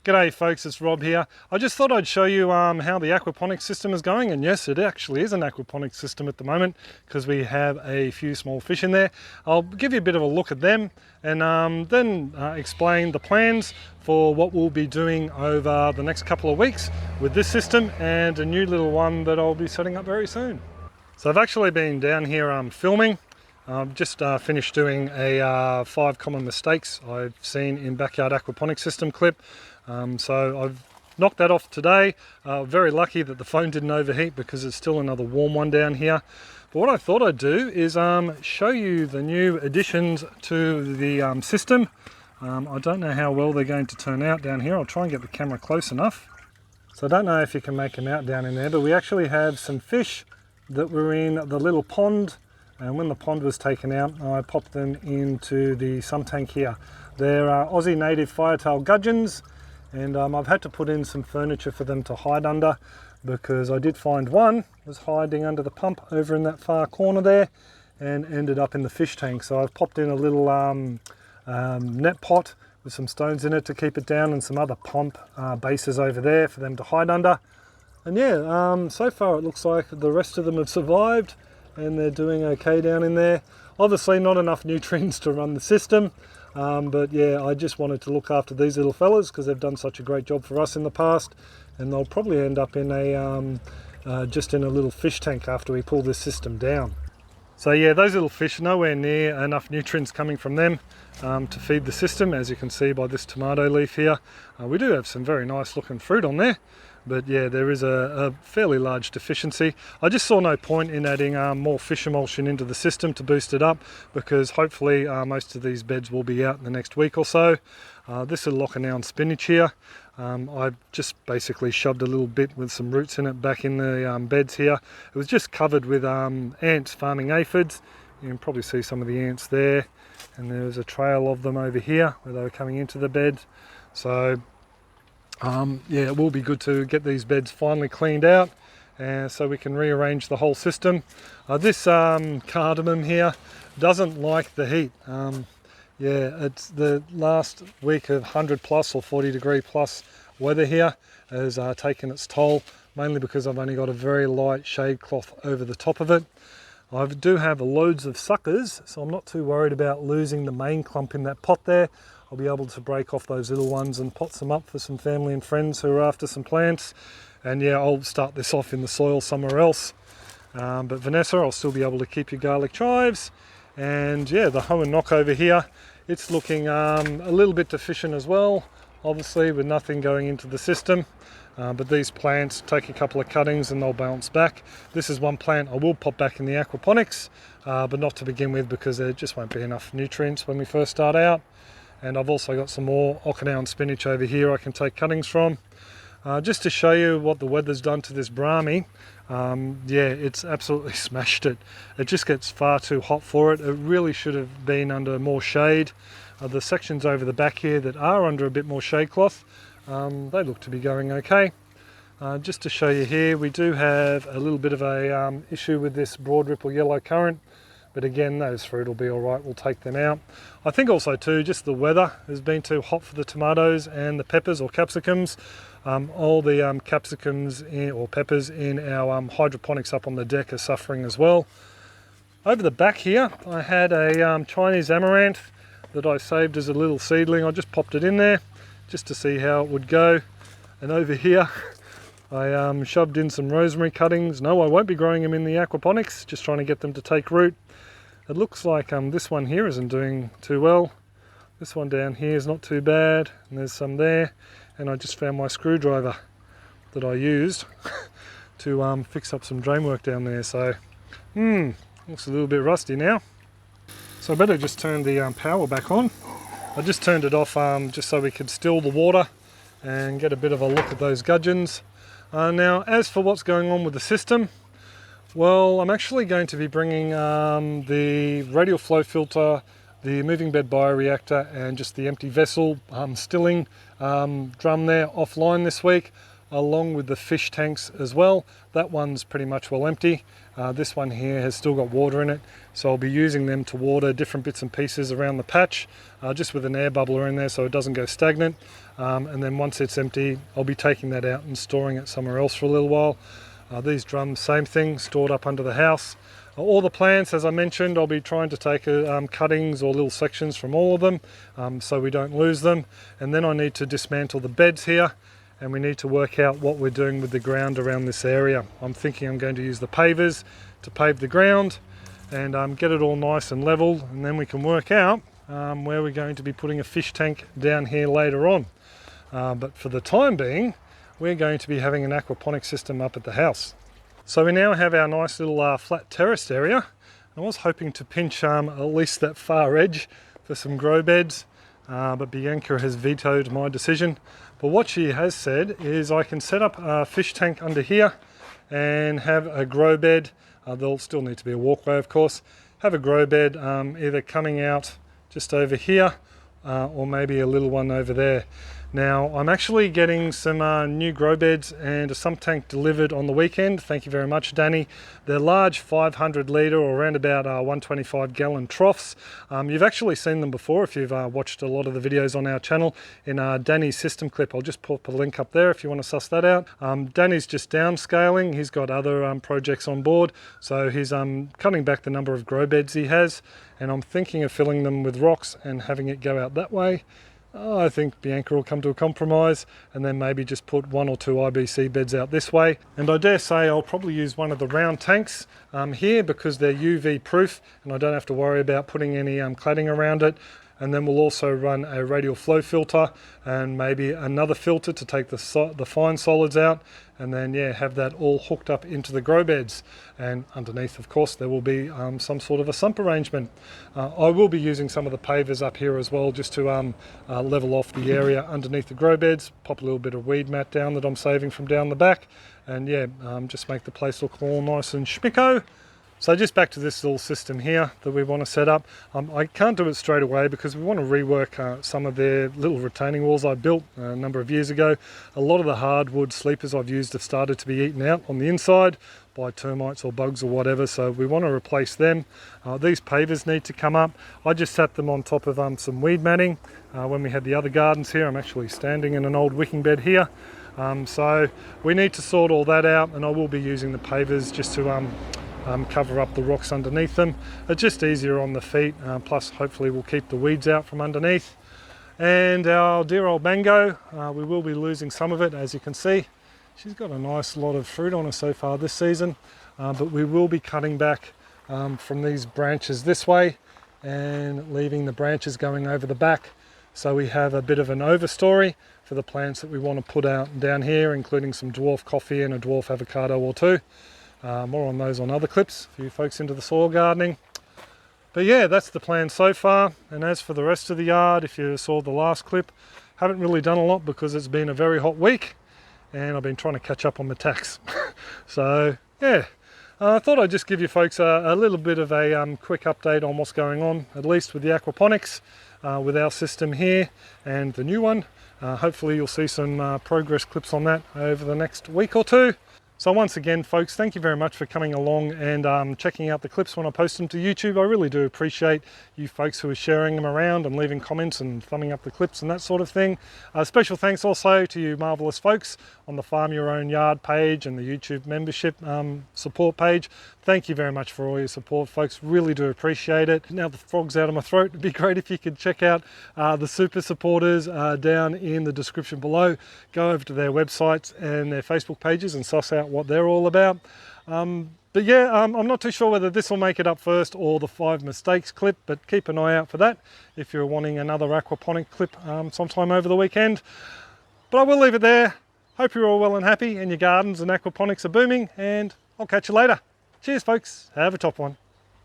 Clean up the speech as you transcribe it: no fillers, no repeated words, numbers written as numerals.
G'day folks, it's Rob here. I just thought I'd show you how the aquaponics system is going, and yes, it actually is an aquaponics system at the moment because we have a few small fish in there. I'll give you a bit of a look at them and then explain the plans for what we'll be doing over the next couple of weeks with this system and a new little one that I'll be setting up very soon. So I've actually been down here filming. I've just finished doing a 5 common mistakes I've seen in backyard aquaponics system clip. So I've knocked that off today. Very lucky that the phone didn't overheat because it's still another warm one down here. But what I thought I'd do is show you the new additions to the system. I don't know how well they're going to turn out down here. I'll try and get the camera close enough. So I don't know if you can make them out down in there, but we actually have some fish that were in the little pond. And when the pond was taken out, I popped them into the sump tank here. They're Aussie native firetail gudgeons, and I've had to put in some furniture for them to hide under because I did find one was hiding under the pump over in that far corner there and ended up in the fish tank. So I've popped in a little net pot with some stones in it to keep it down and some other pump bases over there for them to hide under. And yeah, so far it looks like the rest of them have survived and they're doing okay down in there. Obviously not enough nutrients to run the system, but yeah, I just wanted to look after these little fellas because they've done such a great job for us in the past, and they'll probably end up in a just in a little fish tank after we pull this system down. So yeah, those little fish, nowhere near enough nutrients coming from them to feed the system, as you can see by this tomato leaf here. We do have some very nice looking fruit on there, but yeah, there is a fairly large deficiency. I just saw no point in adding more fish emulsion into the system to boost it up because hopefully most of these beds will be out in the next week or so. This is Lockernown spinach here. I've just basically shoved a little bit with some roots in it back in the beds here. It was just covered with ants farming aphids. You can probably see some of the ants there, and there's a trail of them over here where they were coming into the bed. So yeah, it will be good to get these beds finally cleaned out so we can rearrange the whole system. This cardamom here doesn't like the heat. Yeah, it's the last week of 100 plus or 40 degree plus weather here has taken its toll, mainly because I've only got a very light shade cloth over the top of it. I do have loads of suckers, so I'm not too worried about losing the main clump in that pot there. I'll be able to break off those little ones and pot some up for some family and friends who are after some plants. And yeah, I'll start this off in the soil somewhere else. But Vanessa, I'll still be able to keep your garlic chives. And yeah, the hoe and knock over here, it's looking a little bit deficient as well, obviously with nothing going into the system. But these plants take a couple of cuttings and they'll bounce back. This is one plant I will pop back in the aquaponics, but not to begin with because there just won't be enough nutrients when we first start out. And I've also got some more Lockernown spinach over here I can take cuttings from. Just to show you what the weather's done to this brahmi, yeah, it's absolutely smashed it. It just gets far too hot for it. It really should have been under more shade. The sections over the back here that are under a bit more shade cloth, they look to be going okay. Just to show you here, we do have a little bit of a issue with this broad ripple yellow currant. But again, those fruit will be all right, we'll take them out. I think also too, just the weather has been too hot for the tomatoes and the peppers or capsicums. All the capsicums or peppers in our hydroponics up on the deck are suffering as well. Over the back here, I had a Chinese amaranth that I saved as a little seedling. I just popped it in there just to see how it would go. And over here, I shoved in some rosemary cuttings. No, I won't be growing them in the aquaponics, just trying to get them to take root. It looks like this one here isn't doing too well. This one down here is not too bad, and there's some there. And I just found my screwdriver that I used to fix up some drain work down there. So, looks a little bit rusty now. So I better just turn the power back on. I just turned it off just so we could still the water and get a bit of a look at those gudgeons. Now, as for what's going on with the system, well, I'm actually going to be bringing the radial flow filter, the moving bed bioreactor, and just the empty vessel stilling drum there offline this week. along with the fish tanks as well. That one's pretty much well empty. This one here has still got water in it, so I'll be using them to water different bits and pieces around the patch, just with an air bubbler in there so it doesn't go stagnant. And then once it's empty, I'll be taking that out and storing it somewhere else for a little while. These drums, same thing, stored up under the house. All the plants, as I mentioned, I'll be trying to take cuttings or little sections from all of them, so we don't lose them. And then I need to dismantle the beds here, and we need to work out what we're doing with the ground around this area. I'm thinking I'm going to use the pavers to pave the ground and get it all nice and level, and then we can work out where we're going to be putting a fish tank down here later on. But for the time being, we're going to be having an aquaponics system up at the house. So we now have our nice little flat terraced area. I was hoping to pinch at least that far edge for some grow beds, but Bianca has vetoed my decision. But what she has said is I can set up a fish tank under here and have a grow bed. There'll still need to be a walkway, of course. Have a grow bed either coming out just over here or maybe a little one over there. Now, I'm actually getting some new grow beds and a sump tank delivered on the weekend. Thank you very much, Danny. They're large 500 litre or around about 125 gallon troughs. You've actually seen them before if you've watched a lot of the videos on our channel in Danny's system clip. I'll just put a link up there if you want to suss that out. Danny's just downscaling. He's got other projects on board, so he's cutting back the number of grow beds he has, and I'm thinking of filling them with rocks and having it go out that way. I think Bianca will come to a compromise and then maybe just put 1 or 2 IBC beds out this way. And I dare say I'll probably use one of the round tanks here because they're UV proof and I don't have to worry about putting any cladding around it. And then we'll also run a radial flow filter and maybe another filter to take the fine solids out, and then have that all hooked up into the grow beds. And underneath, of course, there will be some sort of a sump arrangement. I will be using some of the pavers up here as well, just to level off the area underneath the grow beds, pop a little bit of weed mat down that I'm saving from down the back, and just make the place look all nice and schmicko. So just back to this little system here that we want to set up. I can't do it straight away because we want to rework some of their little retaining walls I built a number of years ago. A lot of the hardwood sleepers I've used have started to be eaten out on the inside by termites or bugs or whatever, so we want to replace them. These pavers need to come up. I just sat them on top of some weed matting when we had the other gardens here. I'm actually standing in an old wicking bed here. So we need to sort all that out, and I will be using the pavers just to cover up the rocks underneath them. It's just easier on the feet, plus hopefully we'll keep the weeds out from underneath. And our dear old mango, we will be losing some of it, as you can see. She's got a nice lot of fruit on her so far this season, but we will be cutting back from these branches this way and leaving the branches going over the back, so we have a bit of an overstory for the plants that we want to put out down here, including some dwarf coffee and a dwarf avocado or two. More on those on other clips for you folks into the soil gardening. But yeah, that's the plan so far. And as for the rest of the yard, if you saw the last clip, haven't really done a lot because it's been a very hot week and I've been trying to catch up on my tax. So yeah, I thought I'd just give you folks a little bit of a quick update on what's going on, at least with the aquaponics, with our system here and the new one. Hopefully you'll see some progress clips on that over the next week or two. So once again, folks, thank you very much for coming along and checking out the clips when I post them to YouTube. I really do appreciate you folks who are sharing them around and leaving comments and thumbing up the clips and that sort of thing. Special thanks also to you marvellous folks on the Farm Your Own Yard page and the YouTube membership support page. Thank you very much for all your support, folks. Really do appreciate it. Now the frog's out of my throat. It'd be great if you could check out the super supporters down in the description below. Go over to their websites and their Facebook pages and suss out what they're all about. But yeah, I'm not too sure whether this will make it up first or the 5 mistakes clip, but keep an eye out for that if you're wanting another aquaponic clip sometime over the weekend. But I will leave it there. Hope you're all well and happy and your gardens and aquaponics are booming, and I'll catch you later. Cheers folks, have a top one.